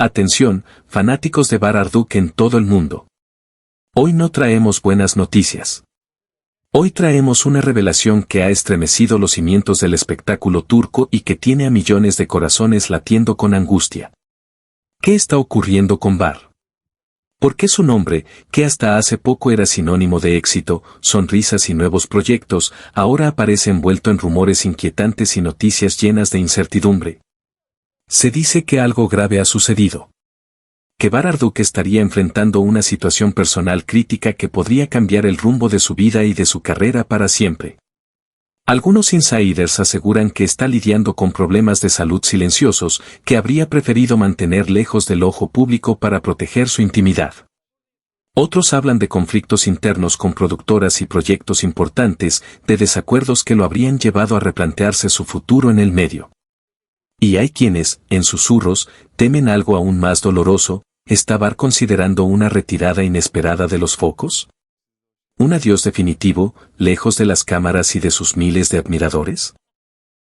Atención, fanáticos de Bar-Arduk en todo el mundo. Hoy no traemos buenas noticias. Hoy traemos una revelación que ha estremecido los cimientos del espectáculo turco y que tiene a millones de corazones latiendo con angustia. ¿Qué está ocurriendo con Bar? ¿Por qué su nombre, que hasta hace poco era sinónimo de éxito, sonrisas y nuevos proyectos, ahora aparece envuelto en rumores inquietantes y noticias llenas de incertidumbre? Se dice que algo grave ha sucedido. Que Bar-Arduk estaría enfrentando una situación personal crítica que podría cambiar el rumbo de su vida y de su carrera para siempre. Algunos insiders aseguran que está lidiando con problemas de salud silenciosos que habría preferido mantener lejos del ojo público para proteger su intimidad. Otros hablan de conflictos internos con productoras y proyectos importantes, de desacuerdos que lo habrían llevado a replantearse su futuro en el medio. Y hay quienes, en susurros, temen algo aún más doloroso. ¿Está Bar considerando una retirada inesperada de los focos? ¿Un adiós definitivo, lejos de las cámaras y de sus miles de admiradores?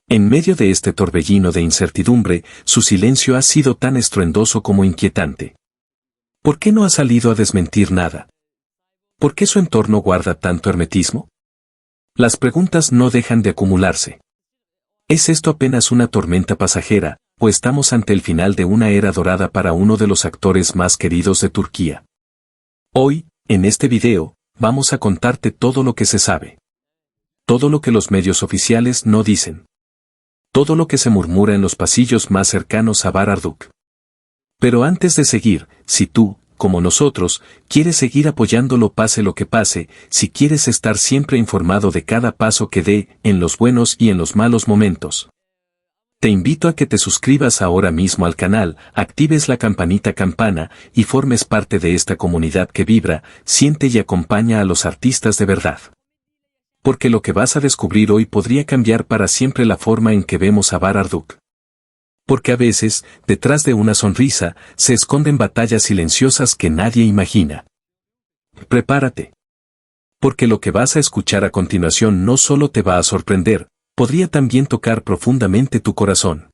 En medio de este torbellino de incertidumbre, su silencio ha sido tan estruendoso como inquietante. ¿Por qué no ha salido a desmentir nada? ¿Por qué su entorno guarda tanto hermetismo? Las preguntas no dejan de acumularse. ¿Es esto apenas una tormenta pasajera, o estamos ante el final de una era dorada para uno de los actores más queridos de Turquía? Hoy, en este video, vamos a contarte todo lo que se sabe. Todo lo que los medios oficiales no dicen. Todo lo que se murmura en los pasillos más cercanos a Bar-Arduk. Pero antes de seguir, si tú, como nosotros, quieres seguir apoyándolo pase lo que pase, si quieres estar siempre informado de cada paso que dé, en los buenos y en los malos momentos, te invito a que te suscribas ahora mismo al canal, actives la campanita campana y formes parte de esta comunidad que vibra, siente y acompaña a los artistas de verdad. Porque lo que vas a descubrir hoy podría cambiar para siempre la forma en que vemos a Bar-Arduk. Porque a veces, detrás de una sonrisa, se esconden batallas silenciosas que nadie imagina. Prepárate. Porque lo que vas a escuchar a continuación no solo te va a sorprender, podría también tocar profundamente tu corazón.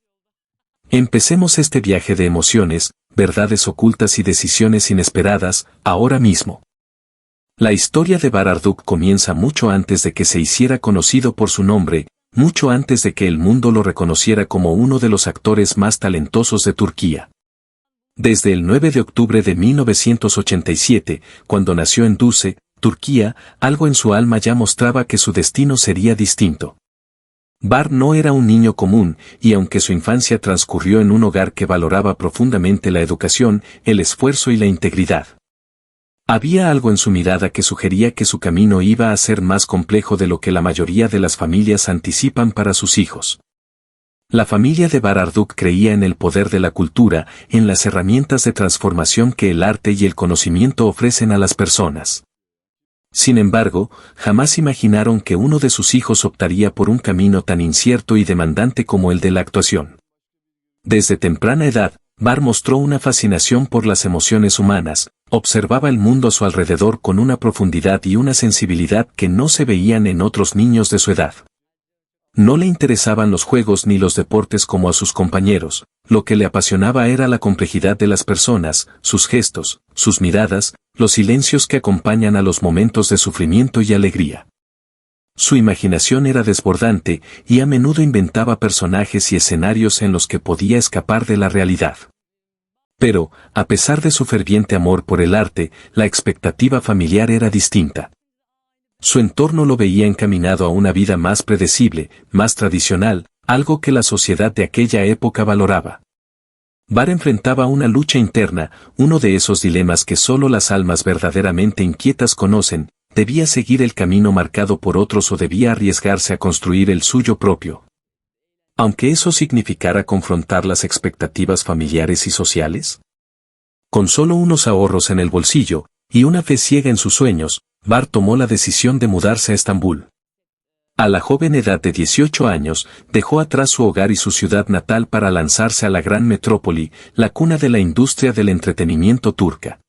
Empecemos este viaje de emociones, verdades ocultas y decisiones inesperadas, ahora mismo. La historia de Bar-Arduk comienza mucho antes de que se hiciera conocido por su nombre, mucho antes de que el mundo lo reconociera como uno de los actores más talentosos de Turquía. Desde el 9 de octubre de 1987, cuando nació en Duse, Turquía, algo en su alma ya mostraba que su destino sería distinto. Bar no era un niño común, y aunque su infancia transcurrió en un hogar que valoraba profundamente la educación, el esfuerzo y la integridad, había algo en su mirada que sugería que su camino iba a ser más complejo de lo que la mayoría de las familias anticipan para sus hijos. La familia de Bar-Arduk creía en el poder de la cultura, en las herramientas de transformación que el arte y el conocimiento ofrecen a las personas. Sin embargo, jamás imaginaron que uno de sus hijos optaría por un camino tan incierto y demandante como el de la actuación. Desde temprana edad, Bar mostró una fascinación por las emociones humanas, observaba el mundo a su alrededor con una profundidad y una sensibilidad que no se veían en otros niños de su edad. No le interesaban los juegos ni los deportes como a sus compañeros, lo que le apasionaba era la complejidad de las personas, sus gestos, sus miradas, los silencios que acompañan a los momentos de sufrimiento y alegría. Su imaginación era desbordante y a menudo inventaba personajes y escenarios en los que podía escapar de la realidad. Pero, a pesar de su ferviente amor por el arte, la expectativa familiar era distinta. Su entorno lo veía encaminado a una vida más predecible, más tradicional, algo que la sociedad de aquella época valoraba. Bar enfrentaba una lucha interna, uno de esos dilemas que solo las almas verdaderamente inquietas conocen: ¿debía seguir el camino marcado por otros o debía arriesgarse a construir el suyo propio? Aunque eso significara confrontar las expectativas familiares y sociales. Con solo unos ahorros en el bolsillo, y una fe ciega en sus sueños, Bar tomó la decisión de mudarse a Estambul. A la joven edad de 18 años, dejó atrás su hogar y su ciudad natal para lanzarse a la gran metrópoli, la cuna de la industria del entretenimiento turca.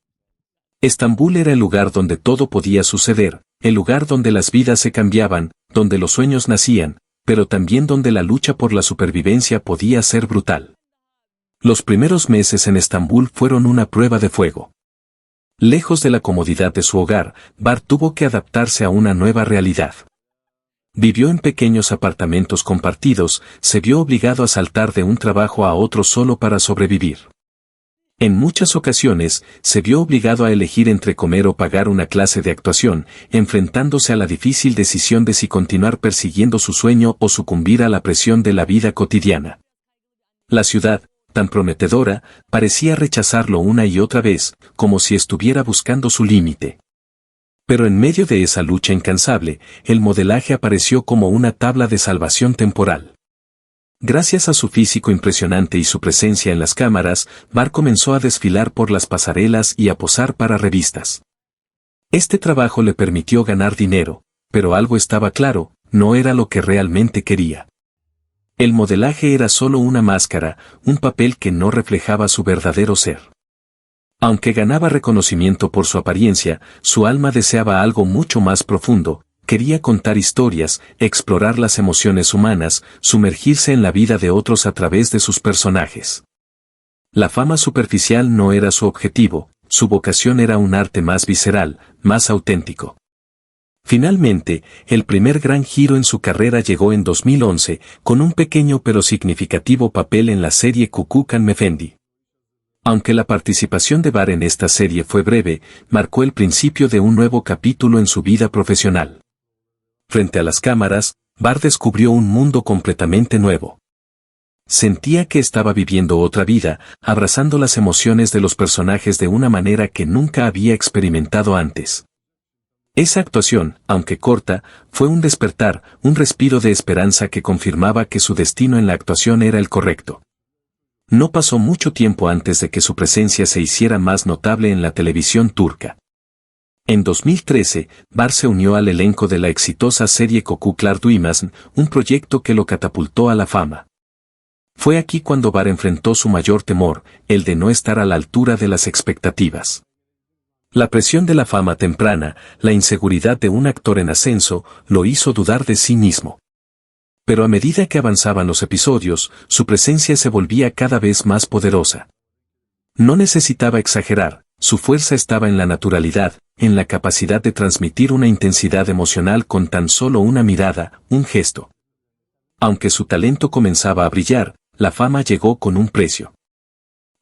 Estambul era el lugar donde todo podía suceder, el lugar donde las vidas se cambiaban, donde los sueños nacían, pero también donde la lucha por la supervivencia podía ser brutal. Los primeros meses en Estambul fueron una prueba de fuego. Lejos de la comodidad de su hogar, Bar tuvo que adaptarse a una nueva realidad. Vivió en pequeños apartamentos compartidos, se vio obligado a saltar de un trabajo a otro solo para sobrevivir. En muchas ocasiones, se vio obligado a elegir entre comer o pagar una clase de actuación, enfrentándose a la difícil decisión de si continuar persiguiendo su sueño o sucumbir a la presión de la vida cotidiana. La ciudad, tan prometedora, parecía rechazarlo una y otra vez, como si estuviera buscando su límite. Pero en medio de esa lucha incansable, el modelaje apareció como una tabla de salvación temporal. Gracias a su físico impresionante y su presencia en las cámaras, Bar comenzó a desfilar por las pasarelas y a posar para revistas. Este trabajo le permitió ganar dinero, pero algo estaba claro, no era lo que realmente quería. El modelaje era solo una máscara, un papel que no reflejaba su verdadero ser. Aunque ganaba reconocimiento por su apariencia, su alma deseaba algo mucho más profundo. Quería contar historias, explorar las emociones humanas, sumergirse en la vida de otros a través de sus personajes. La fama superficial no era su objetivo, su vocación era un arte más visceral, más auténtico. Finalmente, el primer gran giro en su carrera llegó en 2011, con un pequeño pero significativo papel en la serie Kukuk Hanımefendi. Aunque la participación de Bar en esta serie fue breve, marcó el principio de un nuevo capítulo en su vida profesional. Frente a las cámaras, Bar descubrió un mundo completamente nuevo. Sentía que estaba viviendo otra vida, abrazando las emociones de los personajes de una manera que nunca había experimentado antes. Esa actuación, aunque corta, fue un despertar, un respiro de esperanza que confirmaba que su destino en la actuación era el correcto. No pasó mucho tiempo antes de que su presencia se hiciera más notable en la televisión turca. En 2013, Bar se unió al elenco de la exitosa serie Kokuklar Duymazn, un proyecto que lo catapultó a la fama. Fue aquí cuando Bar enfrentó su mayor temor, el de no estar a la altura de las expectativas. La presión de la fama temprana, la inseguridad de un actor en ascenso, lo hizo dudar de sí mismo. Pero a medida que avanzaban los episodios, su presencia se volvía cada vez más poderosa. No necesitaba exagerar, su fuerza estaba en la naturalidad, en la capacidad de transmitir una intensidad emocional con tan solo una mirada, un gesto. Aunque su talento comenzaba a brillar, la fama llegó con un precio.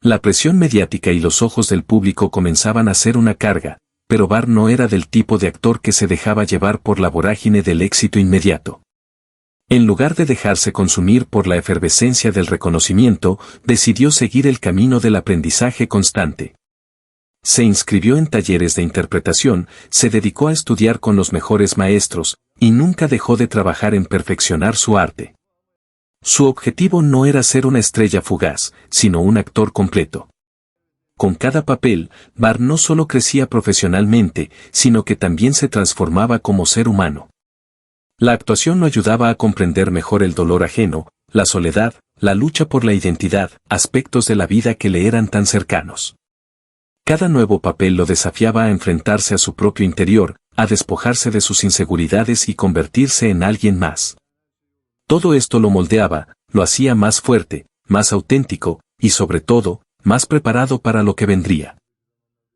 La presión mediática y los ojos del público comenzaban a ser una carga, pero Bar no era del tipo de actor que se dejaba llevar por la vorágine del éxito inmediato. En lugar de dejarse consumir por la efervescencia del reconocimiento, decidió seguir el camino del aprendizaje constante. Se inscribió en talleres de interpretación, se dedicó a estudiar con los mejores maestros, y nunca dejó de trabajar en perfeccionar su arte. Su objetivo no era ser una estrella fugaz, sino un actor completo. Con cada papel, Bar no solo crecía profesionalmente, sino que también se transformaba como ser humano. La actuación lo ayudaba a comprender mejor el dolor ajeno, la soledad, la lucha por la identidad, aspectos de la vida que le eran tan cercanos. Cada nuevo papel lo desafiaba a enfrentarse a su propio interior, a despojarse de sus inseguridades y convertirse en alguien más. Todo esto lo moldeaba, lo hacía más fuerte, más auténtico, y sobre todo, más preparado para lo que vendría.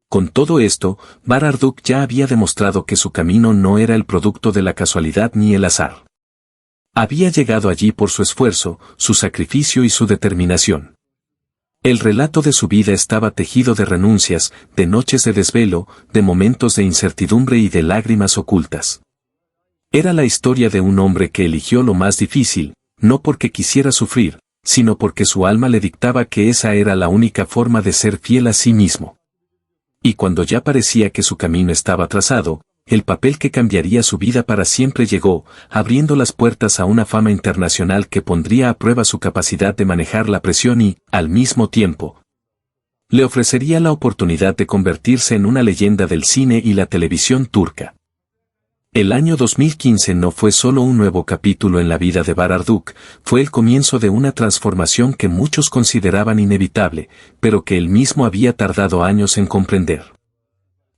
Con todo esto, Bar Arduç ya había demostrado que su camino no era el producto de la casualidad ni el azar. Había llegado allí por su esfuerzo, su sacrificio y su determinación. El relato de su vida estaba tejido de renuncias, de noches de desvelo, de momentos de incertidumbre y de lágrimas ocultas. Era la historia de un hombre que eligió lo más difícil, no porque quisiera sufrir, sino porque su alma le dictaba que esa era la única forma de ser fiel a sí mismo. Y cuando ya parecía que su camino estaba trazado, el papel que cambiaría su vida para siempre llegó, abriendo las puertas a una fama internacional que pondría a prueba su capacidad de manejar la presión y, al mismo tiempo, le ofrecería la oportunidad de convertirse en una leyenda del cine y la televisión turca. El año 2015 no fue solo un nuevo capítulo en la vida de Bar Arduç, fue el comienzo de una transformación que muchos consideraban inevitable, pero que él mismo había tardado años en comprender.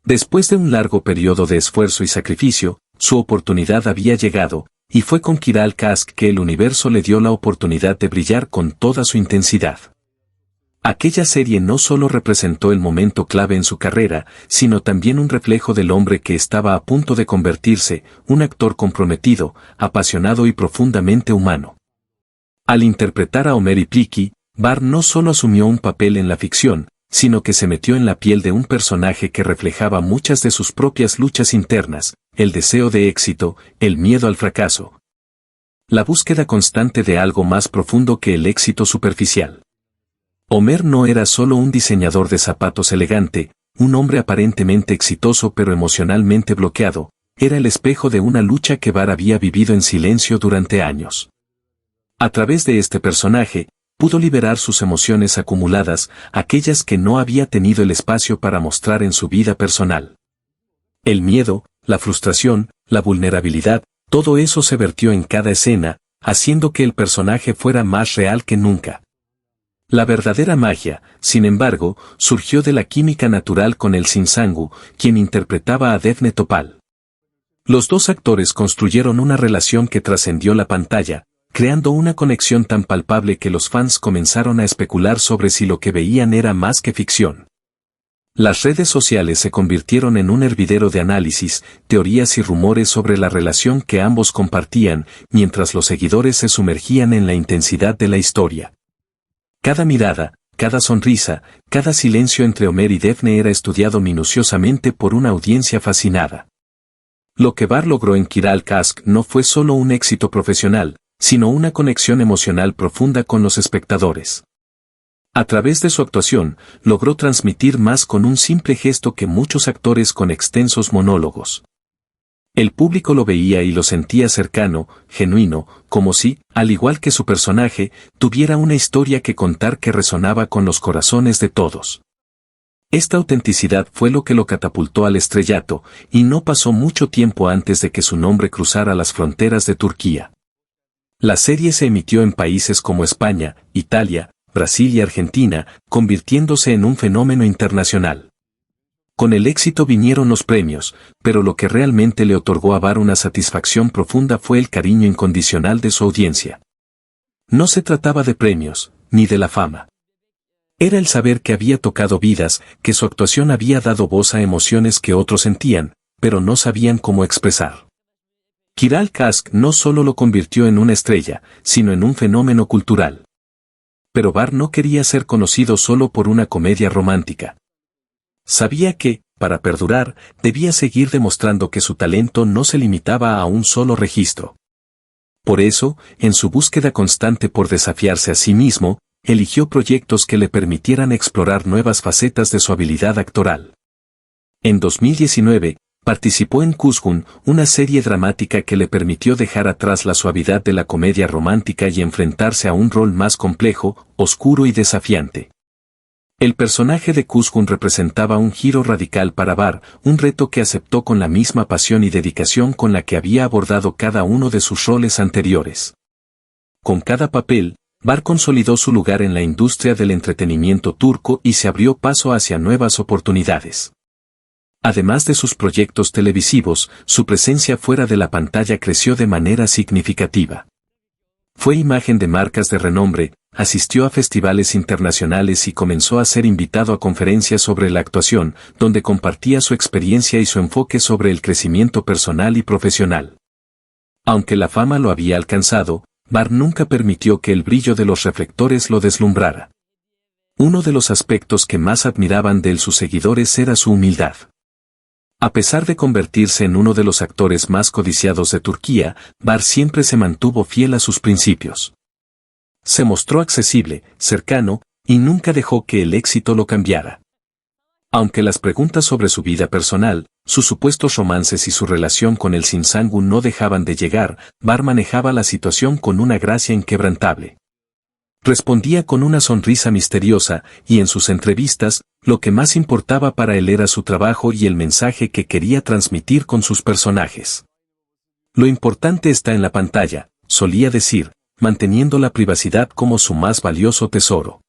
Después de un largo periodo de esfuerzo y sacrificio, su oportunidad había llegado, y fue con Kiral Kask que el universo le dio la oportunidad de brillar con toda su intensidad. Aquella serie no solo representó el momento clave en su carrera, sino también un reflejo del hombre que estaba a punto de convertirse, un actor comprometido, apasionado y profundamente humano. Al interpretar a Homer Plicky, Barr no solo asumió un papel en la ficción, sino que se metió en la piel de un personaje que reflejaba muchas de sus propias luchas internas, el deseo de éxito, el miedo al fracaso. La búsqueda constante de algo más profundo que el éxito superficial. Homer no era solo un diseñador de zapatos elegante, un hombre aparentemente exitoso pero emocionalmente bloqueado, era el espejo de una lucha que Barr había vivido en silencio durante años. A través de este personaje, pudo liberar sus emociones acumuladas, aquellas que no había tenido el espacio para mostrar en su vida personal. El miedo, la frustración, la vulnerabilidad, todo eso se vertió en cada escena, haciendo que el personaje fuera más real que nunca. La verdadera magia, sin embargo, surgió de la química natural con el Sinsangu, quien interpretaba a Devne Topal. Los dos actores construyeron una relación que trascendió la pantalla, creando una conexión tan palpable que los fans comenzaron a especular sobre si lo que veían era más que ficción. Las redes sociales se convirtieron en un hervidero de análisis, teorías y rumores sobre la relación que ambos compartían, mientras los seguidores se sumergían en la intensidad de la historia. Cada mirada, cada sonrisa, cada silencio entre Homer y Devne era estudiado minuciosamente por una audiencia fascinada. Lo que Barr logró en Kiral Kask no fue solo un éxito profesional, sino una conexión emocional profunda con los espectadores. A través de su actuación, logró transmitir más con un simple gesto que muchos actores con extensos monólogos. El público lo veía y lo sentía cercano, genuino, como si, al igual que su personaje, tuviera una historia que contar que resonaba con los corazones de todos. Esta autenticidad fue lo que lo catapultó al estrellato, y no pasó mucho tiempo antes de que su nombre cruzara las fronteras de Turquía. La serie se emitió en países como España, Italia, Brasil y Argentina, convirtiéndose en un fenómeno internacional. Con el éxito vinieron los premios, pero lo que realmente le otorgó a Barr una satisfacción profunda fue el cariño incondicional de su audiencia. No se trataba de premios, ni de la fama. Era el saber que había tocado vidas, que su actuación había dado voz a emociones que otros sentían, pero no sabían cómo expresar. Kiral Kask no solo lo convirtió en una estrella, sino en un fenómeno cultural. Pero Barr no quería ser conocido solo por una comedia romántica. Sabía que, para perdurar, debía seguir demostrando que su talento no se limitaba a un solo registro. Por eso, en su búsqueda constante por desafiarse a sí mismo, eligió proyectos que le permitieran explorar nuevas facetas de su habilidad actoral. En 2019, participó en Kuzgun, una serie dramática que le permitió dejar atrás la suavidad de la comedia romántica y enfrentarse a un rol más complejo, oscuro y desafiante. El personaje de Kuzgun representaba un giro radical para Barr, un reto que aceptó con la misma pasión y dedicación con la que había abordado cada uno de sus roles anteriores. Con cada papel, Barr consolidó su lugar en la industria del entretenimiento turco y se abrió paso hacia nuevas oportunidades. Además de sus proyectos televisivos, su presencia fuera de la pantalla creció de manera significativa. Fue imagen de marcas de renombre, asistió a festivales internacionales y comenzó a ser invitado a conferencias sobre la actuación, donde compartía su experiencia y su enfoque sobre el crecimiento personal y profesional. Aunque la fama lo había alcanzado, Barr nunca permitió que el brillo de los reflectores lo deslumbrara. Uno de los aspectos que más admiraban de él sus seguidores era su humildad. A pesar de convertirse en uno de los actores más codiciados de Turquía, Barr siempre se mantuvo fiel a sus principios. Se mostró accesible, cercano, y nunca dejó que el éxito lo cambiara. Aunque las preguntas sobre su vida personal, sus supuestos romances y su relación con el Sinsangu no dejaban de llegar, Barr manejaba la situación con una gracia inquebrantable. Respondía con una sonrisa misteriosa, y en sus entrevistas, lo que más importaba para él era su trabajo y el mensaje que quería transmitir con sus personajes. Lo importante está en la pantalla, solía decir, manteniendo la privacidad como su más valioso tesoro.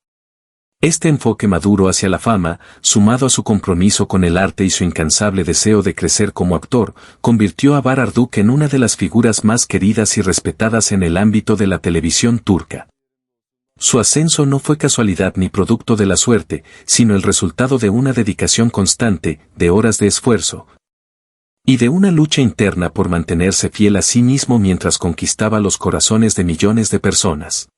Este enfoque maduro hacia la fama, sumado a su compromiso con el arte y su incansable deseo de crecer como actor, convirtió a Barr Arduç en una de las figuras más queridas y respetadas en el ámbito de la televisión turca. Su ascenso no fue casualidad ni producto de la suerte, sino el resultado de una dedicación constante, de horas de esfuerzo, y de una lucha interna por mantenerse fiel a sí mismo mientras conquistaba los corazones de millones de personas.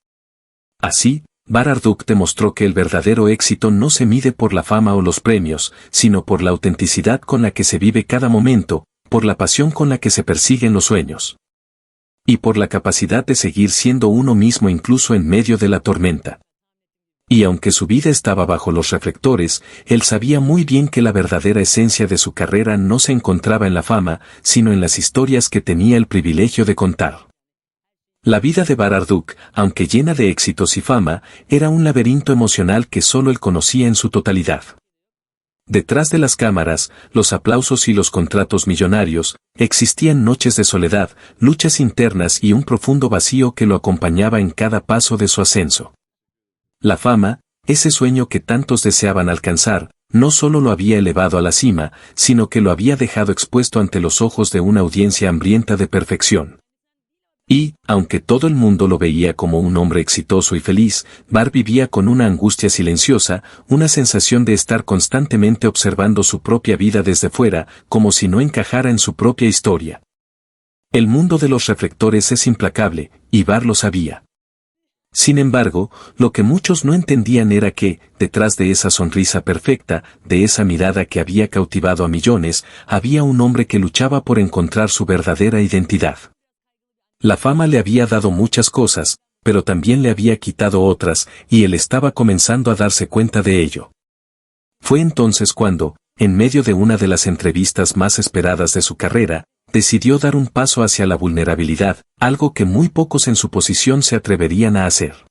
Así, Bar Arduk demostró que el verdadero éxito no se mide por la fama o los premios, sino por la autenticidad con la que se vive cada momento, por la pasión con la que se persiguen los sueños, y por la capacidad de seguir siendo uno mismo incluso en medio de la tormenta. Y aunque su vida estaba bajo los reflectores, él sabía muy bien que la verdadera esencia de su carrera no se encontraba en la fama, sino en las historias que tenía el privilegio de contar. La vida de Bar Arduk, aunque llena de éxitos y fama, era un laberinto emocional que solo él conocía en su totalidad. Detrás de las cámaras, los aplausos y los contratos millonarios, existían noches de soledad, luchas internas y un profundo vacío que lo acompañaba en cada paso de su ascenso. La fama, ese sueño que tantos deseaban alcanzar, no solo lo había elevado a la cima, sino que lo había dejado expuesto ante los ojos de una audiencia hambrienta de perfección. Y, aunque todo el mundo lo veía como un hombre exitoso y feliz, Bar vivía con una angustia silenciosa, una sensación de estar constantemente observando su propia vida desde fuera, como si no encajara en su propia historia. El mundo de los reflectores es implacable, y Bar lo sabía. Sin embargo, lo que muchos no entendían era que, detrás de esa sonrisa perfecta, de esa mirada que había cautivado a millones, había un hombre que luchaba por encontrar su verdadera identidad. La fama le había dado muchas cosas, pero también le había quitado otras, y él estaba comenzando a darse cuenta de ello. Fue entonces cuando, en medio de una de las entrevistas más esperadas de su carrera, decidió dar un paso hacia la vulnerabilidad, algo que muy pocos en su posición se atreverían a hacer.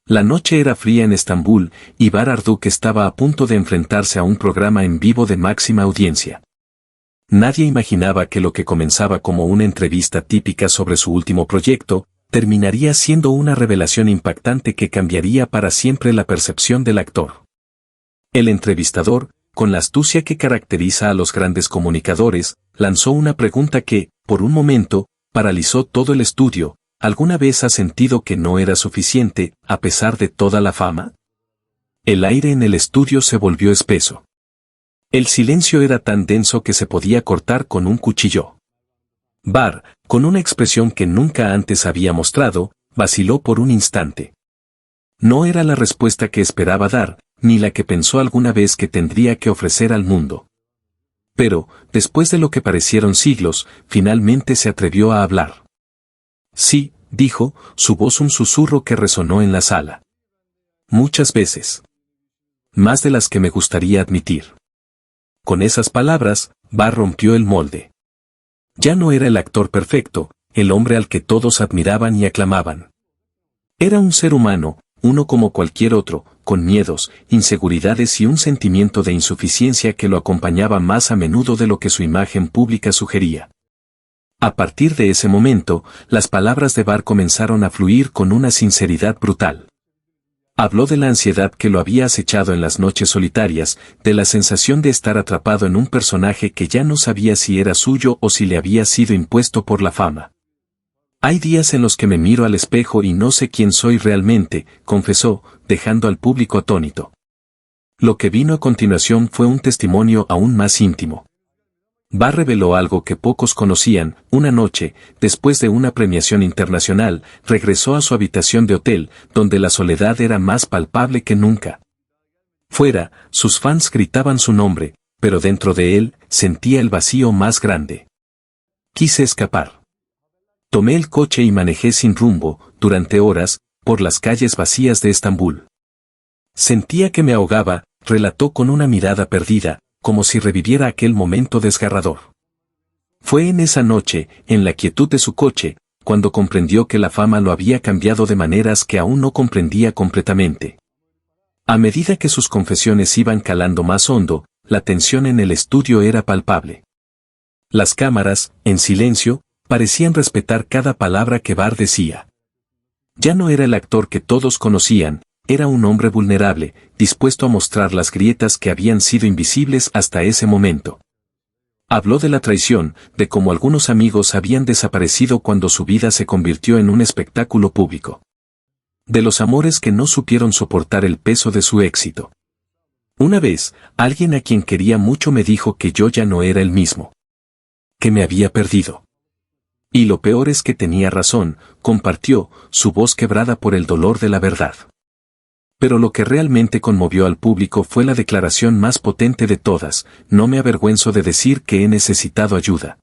La noche era fría en Estambul, y Bar Arduk estaba a punto de enfrentarse a un programa en vivo de máxima audiencia. Nadie imaginaba que lo que comenzaba como una entrevista típica sobre su último proyecto, terminaría siendo una revelación impactante que cambiaría para siempre la percepción del actor. El entrevistador, con la astucia que caracteriza a los grandes comunicadores, lanzó una pregunta que, por un momento, paralizó todo el estudio. ¿Alguna vez has sentido que no era suficiente, a pesar de toda la fama? El aire en el estudio se volvió espeso. El silencio era tan denso que se podía cortar con un cuchillo. Bar, con una expresión que nunca antes había mostrado, vaciló por un instante. No era la respuesta que esperaba dar, ni la que pensó alguna vez que tendría que ofrecer al mundo. Pero, después de lo que parecieron siglos, finalmente se atrevió a hablar. Sí, dijo, su voz un susurro que resonó en la sala. Muchas veces. Más de las que me gustaría admitir. Con esas palabras, Bar rompió el molde. Ya no era el actor perfecto, el hombre al que todos admiraban y aclamaban. Era un ser humano, uno como cualquier otro, con miedos, inseguridades y un sentimiento de insuficiencia que lo acompañaba más a menudo de lo que su imagen pública sugería. A partir de ese momento, las palabras de Bar comenzaron a fluir con una sinceridad brutal. Habló de la ansiedad que lo había acechado en las noches solitarias, de la sensación de estar atrapado en un personaje que ya no sabía si era suyo o si le había sido impuesto por la fama. Hay días en los que me miro al espejo y no sé quién soy realmente, confesó, dejando al público atónito. Lo que vino a continuación fue un testimonio aún más íntimo. Bar reveló algo que pocos conocían. Una noche, después de una premiación internacional, regresó a su habitación de hotel, donde la soledad era más palpable que nunca. Fuera, sus fans gritaban su nombre, pero dentro de él, sentía el vacío más grande. Quise escapar. Tomé el coche y manejé sin rumbo, durante horas, por las calles vacías de Estambul. Sentía que me ahogaba, relató con una mirada perdida, como si reviviera aquel momento desgarrador. Fue en esa noche, en la quietud de su coche, cuando comprendió que la fama lo había cambiado de maneras que aún no comprendía completamente. A medida que sus confesiones iban calando más hondo, la tensión en el estudio era palpable. Las cámaras, en silencio, parecían respetar cada palabra que Bar decía. Ya no era el actor que todos conocían, era un hombre vulnerable, dispuesto a mostrar las grietas que habían sido invisibles hasta ese momento. Habló de la traición, de cómo algunos amigos habían desaparecido cuando su vida se convirtió en un espectáculo público. De los amores que no supieron soportar el peso de su éxito. Una vez, alguien a quien quería mucho me dijo que yo ya no era el mismo. Que me había perdido. Y lo peor es que tenía razón, compartió, su voz quebrada por el dolor de la verdad. Pero lo que realmente conmovió al público fue la declaración más potente de todas: no me avergüenzo de decir que he necesitado ayuda.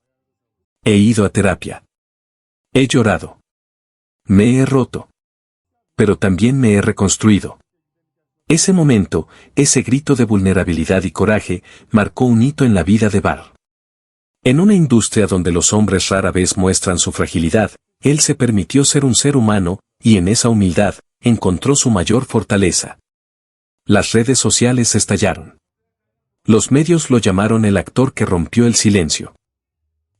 He ido a terapia. He llorado. Me he roto. Pero también me he reconstruido. Ese momento, ese grito de vulnerabilidad y coraje, marcó un hito en la vida de Bar. En una industria donde los hombres rara vez muestran su fragilidad, él se permitió ser un ser humano, y en esa humildad, encontró su mayor fortaleza. Las redes sociales estallaron. Los medios lo llamaron el actor que rompió el silencio.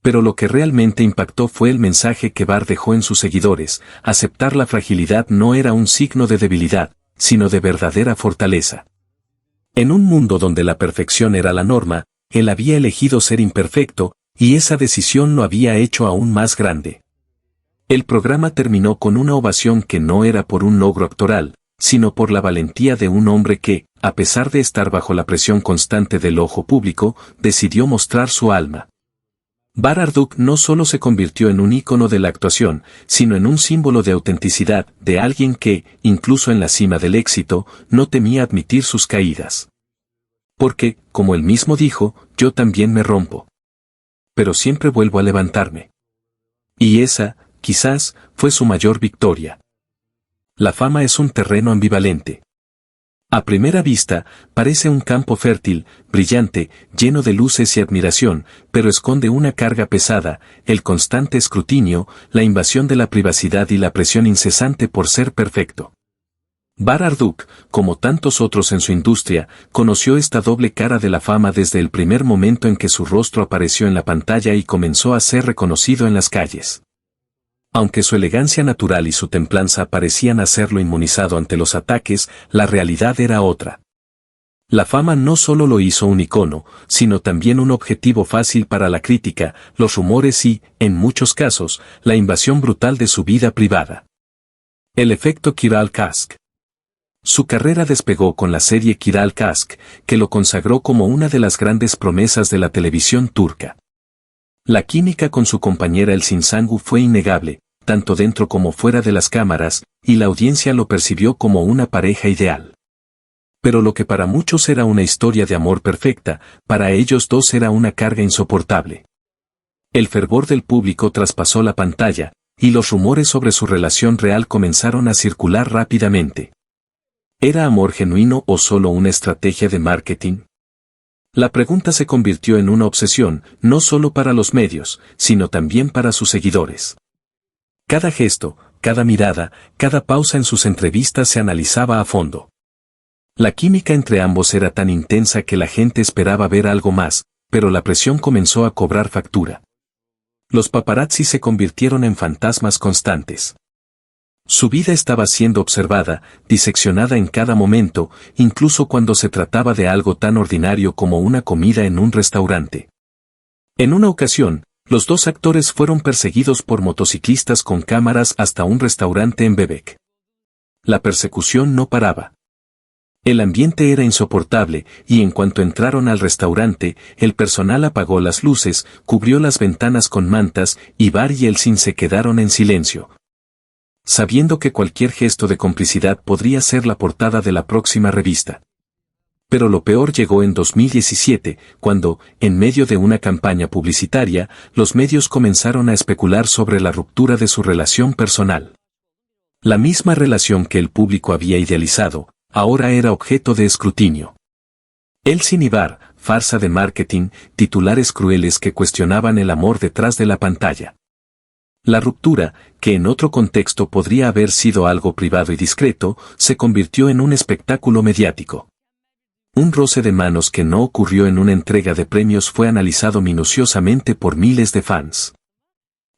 Pero lo que realmente impactó fue el mensaje que Bar dejó en sus seguidores: aceptar la fragilidad no era un signo de debilidad, sino de verdadera fortaleza. En un mundo donde la perfección era la norma, él había elegido ser imperfecto, y esa decisión lo había hecho aún más grande. El programa terminó con una ovación que no era por un logro actoral, sino por la valentía de un hombre que, a pesar de estar bajo la presión constante del ojo público, decidió mostrar su alma. Bar Marduk no solo se convirtió en un ícono de la actuación, sino en un símbolo de autenticidad, de alguien que, incluso en la cima del éxito, no temía admitir sus caídas. Porque, como él mismo dijo, yo también me rompo. Pero siempre vuelvo a levantarme. Y esa, quizás, fue su mayor victoria. La fama es un terreno ambivalente. A primera vista, parece un campo fértil, brillante, lleno de luces y admiración, pero esconde una carga pesada: el constante escrutinio, la invasión de la privacidad y la presión incesante por ser perfecto. Bar Marduk, como tantos otros en su industria, conoció esta doble cara de la fama desde el primer momento en que su rostro apareció en la pantalla y comenzó a ser reconocido en las calles. Aunque su elegancia natural y su templanza parecían hacerlo inmunizado ante los ataques, la realidad era otra. La fama no solo lo hizo un icono, sino también un objetivo fácil para la crítica, los rumores y, en muchos casos, la invasión brutal de su vida privada. El efecto Kiral Kask. Su carrera despegó con la serie Kiral Kask, que lo consagró como una de las grandes promesas de la televisión turca. La química con su compañera Elçin Sangu fue innegable, tanto dentro como fuera de las cámaras, y la audiencia lo percibió como una pareja ideal. Pero lo que para muchos era una historia de amor perfecta, para ellos dos era una carga insoportable. El fervor del público traspasó la pantalla, y los rumores sobre su relación real comenzaron a circular rápidamente. ¿Era amor genuino o solo una estrategia de marketing? La pregunta se convirtió en una obsesión, no solo para los medios, sino también para sus seguidores. Cada gesto, cada mirada, cada pausa en sus entrevistas se analizaba a fondo. La química entre ambos era tan intensa que la gente esperaba ver algo más, pero la presión comenzó a cobrar factura. Los paparazzi se convirtieron en fantasmas constantes. Su vida estaba siendo observada, diseccionada en cada momento, incluso cuando se trataba de algo tan ordinario como una comida en un restaurante. En una ocasión, los dos actores fueron perseguidos por motociclistas con cámaras hasta un restaurante en Bebek. La persecución no paraba. El ambiente era insoportable, y en cuanto entraron al restaurante, el personal apagó las luces, cubrió las ventanas con mantas, y Bar y Elçin se quedaron en silencio, sabiendo que cualquier gesto de complicidad podría ser la portada de la próxima revista. Pero lo peor llegó en 2017, cuando, en medio de una campaña publicitaria, los medios comenzaron a especular sobre la ruptura de su relación personal. La misma relación que el público había idealizado, ahora era objeto de escrutinio. Elçin y Bar, farsa de marketing, titulares crueles que cuestionaban el amor detrás de la pantalla. La ruptura, que en otro contexto podría haber sido algo privado y discreto, se convirtió en un espectáculo mediático. Un roce de manos que no ocurrió en una entrega de premios fue analizado minuciosamente por miles de fans.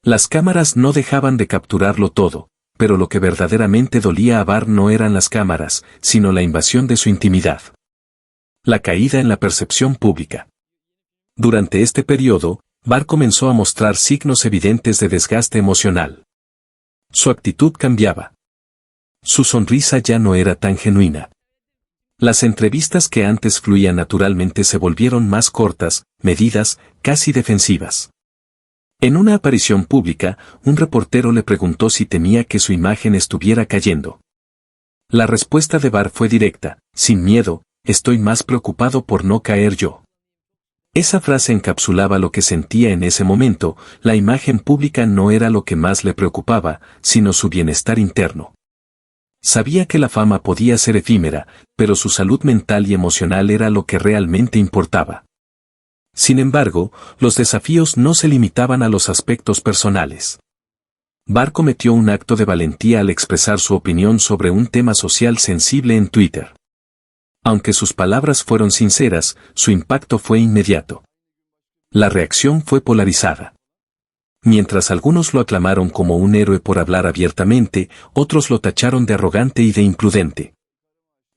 Las cámaras no dejaban de capturarlo todo, pero lo que verdaderamente dolía a Bar no eran las cámaras, sino la invasión de su intimidad. La caída en la percepción pública. Durante este periodo, Bar comenzó a mostrar signos evidentes de desgaste emocional. Su actitud cambiaba. Su sonrisa ya no era tan genuina. Las entrevistas que antes fluían naturalmente se volvieron más cortas, medidas, casi defensivas. En una aparición pública, un reportero le preguntó si temía que su imagen estuviera cayendo. La respuesta de Barr fue directa: sin miedo, estoy más preocupado por no caer yo. Esa frase encapsulaba lo que sentía en ese momento. La imagen pública no era lo que más le preocupaba, sino su bienestar interno. Sabía que la fama podía ser efímera, pero su salud mental y emocional era lo que realmente importaba. Sin embargo, los desafíos no se limitaban a los aspectos personales. Barr cometió un acto de valentía al expresar su opinión sobre un tema social sensible en Twitter. Aunque sus palabras fueron sinceras, su impacto fue inmediato. La reacción fue polarizada. Mientras algunos lo aclamaron como un héroe por hablar abiertamente, otros lo tacharon de arrogante y de imprudente.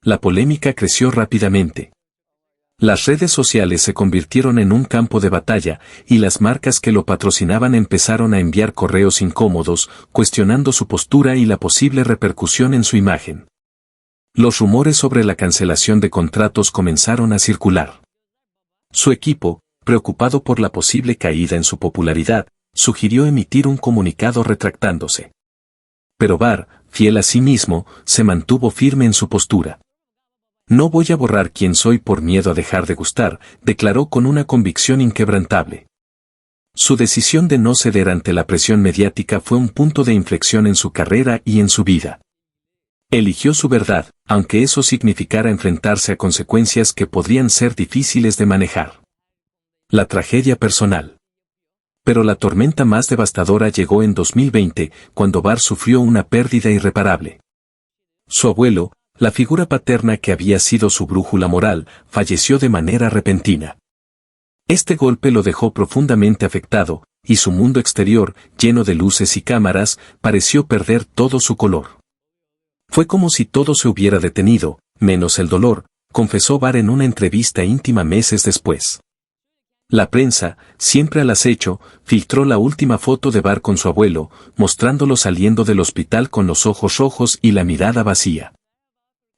La polémica creció rápidamente. Las redes sociales se convirtieron en un campo de batalla, y las marcas que lo patrocinaban empezaron a enviar correos incómodos, cuestionando su postura y la posible repercusión en su imagen. Los rumores sobre la cancelación de contratos comenzaron a circular. Su equipo, preocupado por la posible caída en su popularidad, sugirió emitir un comunicado retractándose. Pero Barr, fiel a sí mismo, se mantuvo firme en su postura. No voy a borrar quién soy por miedo a dejar de gustar, declaró con una convicción inquebrantable. Su decisión de no ceder ante la presión mediática fue un punto de inflexión en su carrera y en su vida. Eligió su verdad, aunque eso significara enfrentarse a consecuencias que podrían ser difíciles de manejar. La tragedia personal. Pero la tormenta más devastadora llegó en 2020, cuando Barr sufrió una pérdida irreparable. Su abuelo, la figura paterna que había sido su brújula moral, falleció de manera repentina. Este golpe lo dejó profundamente afectado, y su mundo exterior, lleno de luces y cámaras, pareció perder todo su color. Fue como si todo se hubiera detenido, menos el dolor, confesó Barr en una entrevista íntima meses después. La prensa, siempre al acecho, filtró la última foto de Barr con su abuelo, mostrándolo saliendo del hospital con los ojos rojos y la mirada vacía.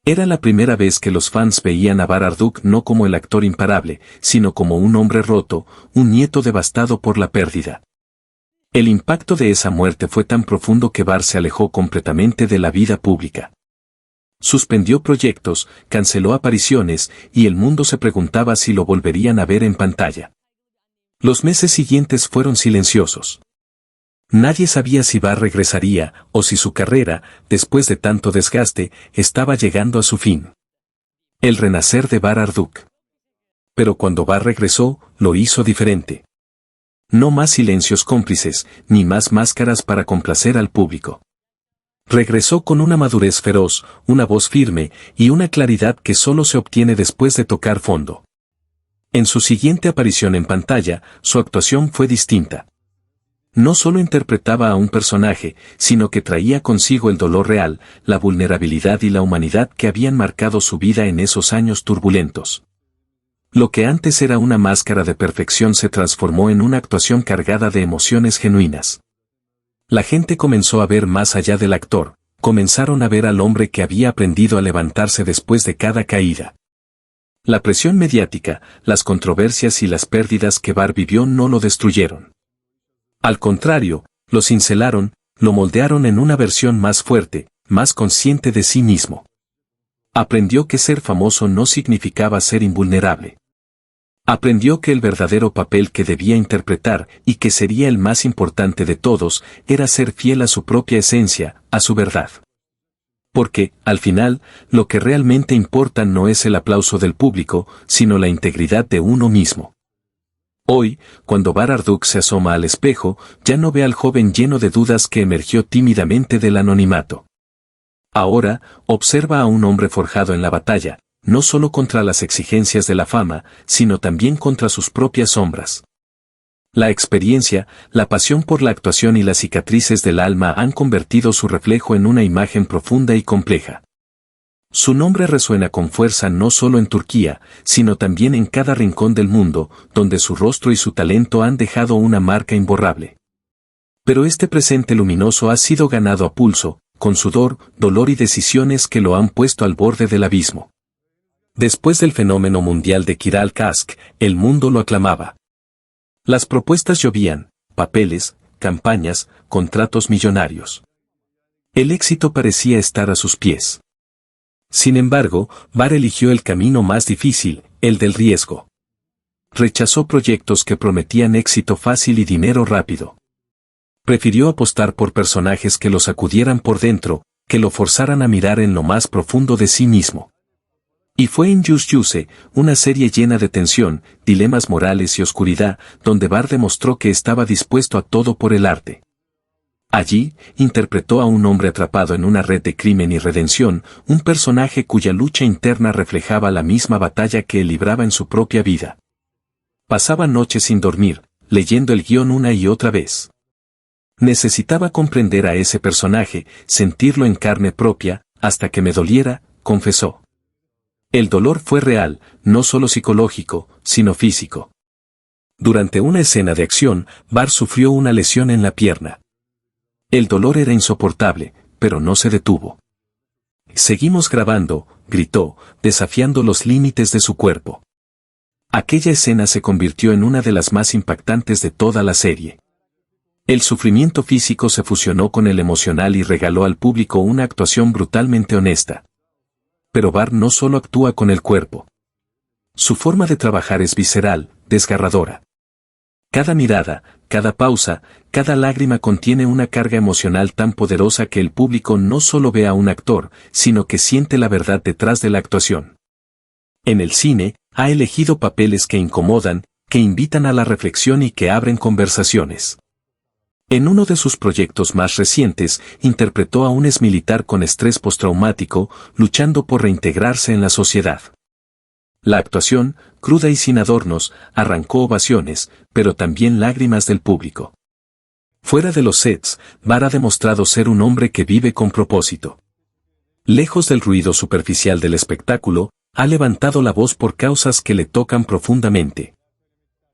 Era la primera vez que los fans veían a Barr Harduch no como el actor imparable, sino como un hombre roto, un nieto devastado por la pérdida. El impacto de esa muerte fue tan profundo que Barr se alejó completamente de la vida pública. Suspendió proyectos, canceló apariciones, y el mundo se preguntaba si lo volverían a ver en pantalla. Los meses siguientes fueron silenciosos. Nadie sabía si Barr regresaría, o si su carrera, después de tanto desgaste, estaba llegando a su fin. El renacer de Barr Harduch. Pero cuando Barr regresó, lo hizo diferente. No más silencios cómplices, ni más máscaras para complacer al público. Regresó con una madurez feroz, una voz firme, y una claridad que solo se obtiene después de tocar fondo. En su siguiente aparición en pantalla, su actuación fue distinta. No solo interpretaba a un personaje, sino que traía consigo el dolor real, la vulnerabilidad y la humanidad que habían marcado su vida en esos años turbulentos. Lo que antes era una máscara de perfección se transformó en una actuación cargada de emociones genuinas. La gente comenzó a ver más allá del actor, comenzaron a ver al hombre que había aprendido a levantarse después de cada caída. La presión mediática, las controversias y las pérdidas que Barr vivió no lo destruyeron. Al contrario, lo cincelaron, lo moldearon en una versión más fuerte, más consciente de sí mismo. Aprendió que ser famoso no significaba ser invulnerable. Aprendió que el verdadero papel que debía interpretar, y que sería el más importante de todos, era ser fiel a su propia esencia, a su verdad. Porque, al final, lo que realmente importa no es el aplauso del público, sino la integridad de uno mismo. Hoy, cuando Barr Harduch se asoma al espejo, ya no ve al joven lleno de dudas que emergió tímidamente del anonimato. Ahora, observa a un hombre forjado en la batalla, no solo contra las exigencias de la fama, sino también contra sus propias sombras. La experiencia, la pasión por la actuación y las cicatrices del alma han convertido su reflejo en una imagen profunda y compleja. Su nombre resuena con fuerza no solo en Turquía, sino también en cada rincón del mundo, donde su rostro y su talento han dejado una marca imborrable. Pero este presente luminoso ha sido ganado a pulso, con sudor, dolor y decisiones que lo han puesto al borde del abismo. Después del fenómeno mundial de Kiral Kask, el mundo lo aclamaba. Las propuestas llovían, papeles, campañas, contratos millonarios. El éxito parecía estar a sus pies. Sin embargo, Bar eligió el camino más difícil, el del riesgo. Rechazó proyectos que prometían éxito fácil y dinero rápido. Prefirió apostar por personajes que lo sacudieran por dentro, que lo forzaran a mirar en lo más profundo de sí mismo. Y fue en Just Use, una serie llena de tensión, dilemas morales y oscuridad, donde Bar demostró que estaba dispuesto a todo por el arte. Allí, interpretó a un hombre atrapado en una red de crimen y redención, un personaje cuya lucha interna reflejaba la misma batalla que él libraba en su propia vida. Pasaba noches sin dormir, leyendo el guión una y otra vez. Necesitaba comprender a ese personaje, sentirlo en carne propia, hasta que me doliera, confesó. El dolor fue real, no solo psicológico, sino físico. Durante una escena de acción, Bar sufrió una lesión en la pierna. El dolor era insoportable, pero no se detuvo. Seguimos grabando, gritó, desafiando los límites de su cuerpo. Aquella escena se convirtió en una de las más impactantes de toda la serie. El sufrimiento físico se fusionó con el emocional y regaló al público una actuación brutalmente honesta. Pero Bar no solo actúa con el cuerpo. Su forma de trabajar es visceral, desgarradora. Cada mirada, cada pausa, cada lágrima contiene una carga emocional tan poderosa que el público no solo ve a un actor, sino que siente la verdad detrás de la actuación. En el cine, ha elegido papeles que incomodan, que invitan a la reflexión y que abren conversaciones. En uno de sus proyectos más recientes, interpretó a un exmilitar con estrés postraumático, luchando por reintegrarse en la sociedad. La actuación, cruda y sin adornos, arrancó ovaciones, pero también lágrimas del público. Fuera de los sets, Bar ha demostrado ser un hombre que vive con propósito. Lejos del ruido superficial del espectáculo, ha levantado la voz por causas que le tocan profundamente.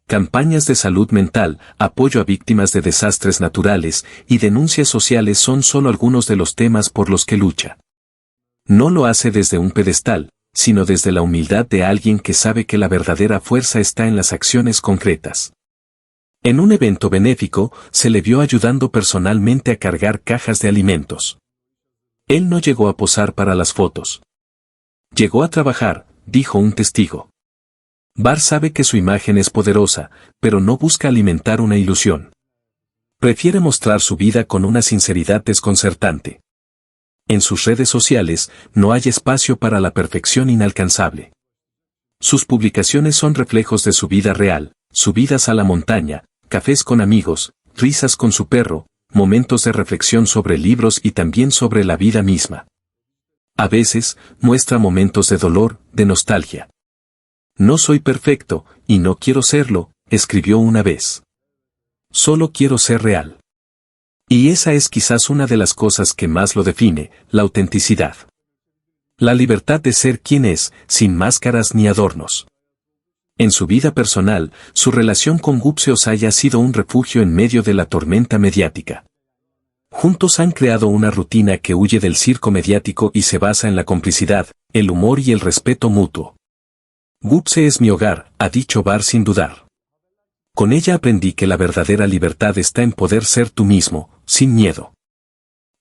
Campañas de salud mental, apoyo a víctimas de desastres naturales y denuncias sociales son solo algunos de los temas por los que lucha. No lo hace desde un pedestal, sino desde la humildad de alguien que sabe que la verdadera fuerza está en las acciones concretas. En un evento benéfico, se le vio ayudando personalmente a cargar cajas de alimentos. Él no llegó a posar para las fotos. Llegó a trabajar, dijo un testigo. Bar sabe que su imagen es poderosa, pero no busca alimentar una ilusión. Prefiere mostrar su vida con una sinceridad desconcertante. En sus redes sociales, no hay espacio para la perfección inalcanzable. Sus publicaciones son reflejos de su vida real, subidas a la montaña, cafés con amigos, risas con su perro, momentos de reflexión sobre libros y también sobre la vida misma. A veces, muestra momentos de dolor, de nostalgia. No soy perfecto, y no quiero serlo, escribió una vez. Solo quiero ser real. Y esa es quizás una de las cosas que más lo define, la autenticidad. La libertad de ser quien es, sin máscaras ni adornos. En su vida personal, su relación con Gupse Osay ha sido un refugio en medio de la tormenta mediática. Juntos han creado una rutina que huye del circo mediático y se basa en la complicidad, el humor y el respeto mutuo. Gupse es mi hogar, ha dicho Bar sin dudar. Con ella aprendí que la verdadera libertad está en poder ser tú mismo, sin miedo.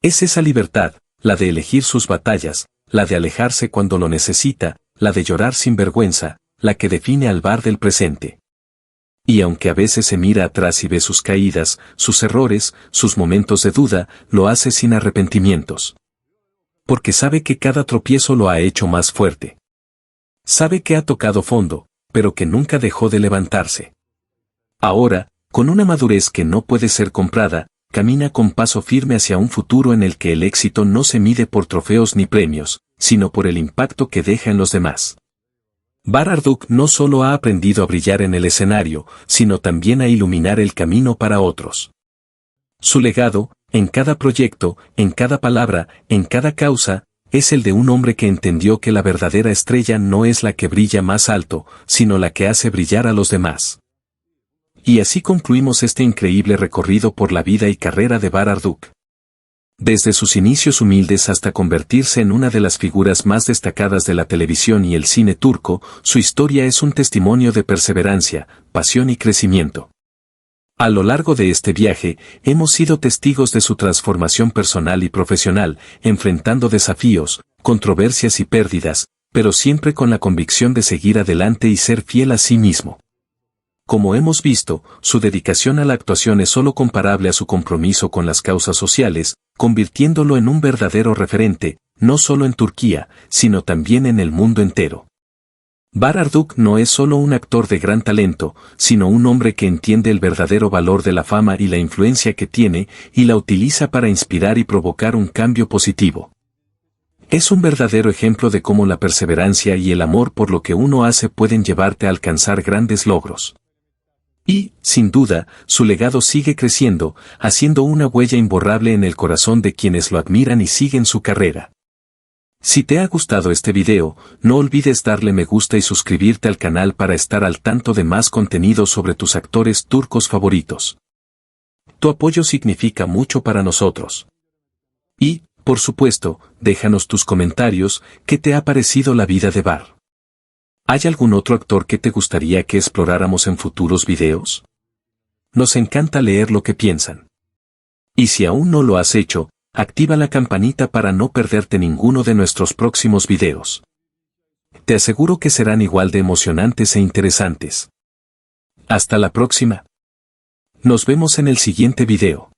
Es esa libertad, la de elegir sus batallas, la de alejarse cuando lo necesita, la de llorar sin vergüenza, la que define al Bar del presente. Y aunque a veces se mira atrás y ve sus caídas, sus errores, sus momentos de duda, lo hace sin arrepentimientos. Porque sabe que cada tropiezo lo ha hecho más fuerte. Sabe que ha tocado fondo, pero que nunca dejó de levantarse. Ahora, con una madurez que no puede ser comprada, camina con paso firme hacia un futuro en el que el éxito no se mide por trofeos ni premios, sino por el impacto que deja en los demás. Bar Arduk no solo ha aprendido a brillar en el escenario, sino también a iluminar el camino para otros. Su legado, en cada proyecto, en cada palabra, en cada causa, es el de un hombre que entendió que la verdadera estrella no es la que brilla más alto, sino la que hace brillar a los demás. Y así concluimos este increíble recorrido por la vida y carrera de Bar Arduk. Desde sus inicios humildes hasta convertirse en una de las figuras más destacadas de la televisión y el cine turco, su historia es un testimonio de perseverancia, pasión y crecimiento. A lo largo de este viaje, hemos sido testigos de su transformación personal y profesional, enfrentando desafíos, controversias y pérdidas, pero siempre con la convicción de seguir adelante y ser fiel a sí mismo. Como hemos visto, su dedicación a la actuación es solo comparable a su compromiso con las causas sociales, convirtiéndolo en un verdadero referente, no solo en Turquía, sino también en el mundo entero. Bahar Arduk no es solo un actor de gran talento, sino un hombre que entiende el verdadero valor de la fama y la influencia que tiene, y la utiliza para inspirar y provocar un cambio positivo. Es un verdadero ejemplo de cómo la perseverancia y el amor por lo que uno hace pueden llevarte a alcanzar grandes logros. Y, sin duda, su legado sigue creciendo, haciendo una huella imborrable en el corazón de quienes lo admiran y siguen su carrera. Si te ha gustado este video, no olvides darle me gusta y suscribirte al canal para estar al tanto de más contenido sobre tus actores turcos favoritos. Tu apoyo significa mucho para nosotros. Y, por supuesto, déjanos tus comentarios, ¿qué te ha parecido la vida de Bahar? ¿Hay algún otro actor que te gustaría que exploráramos en futuros videos? Nos encanta leer lo que piensan. Y si aún no lo has hecho, activa la campanita para no perderte ninguno de nuestros próximos videos. Te aseguro que serán igual de emocionantes e interesantes. Hasta la próxima. Nos vemos en el siguiente video.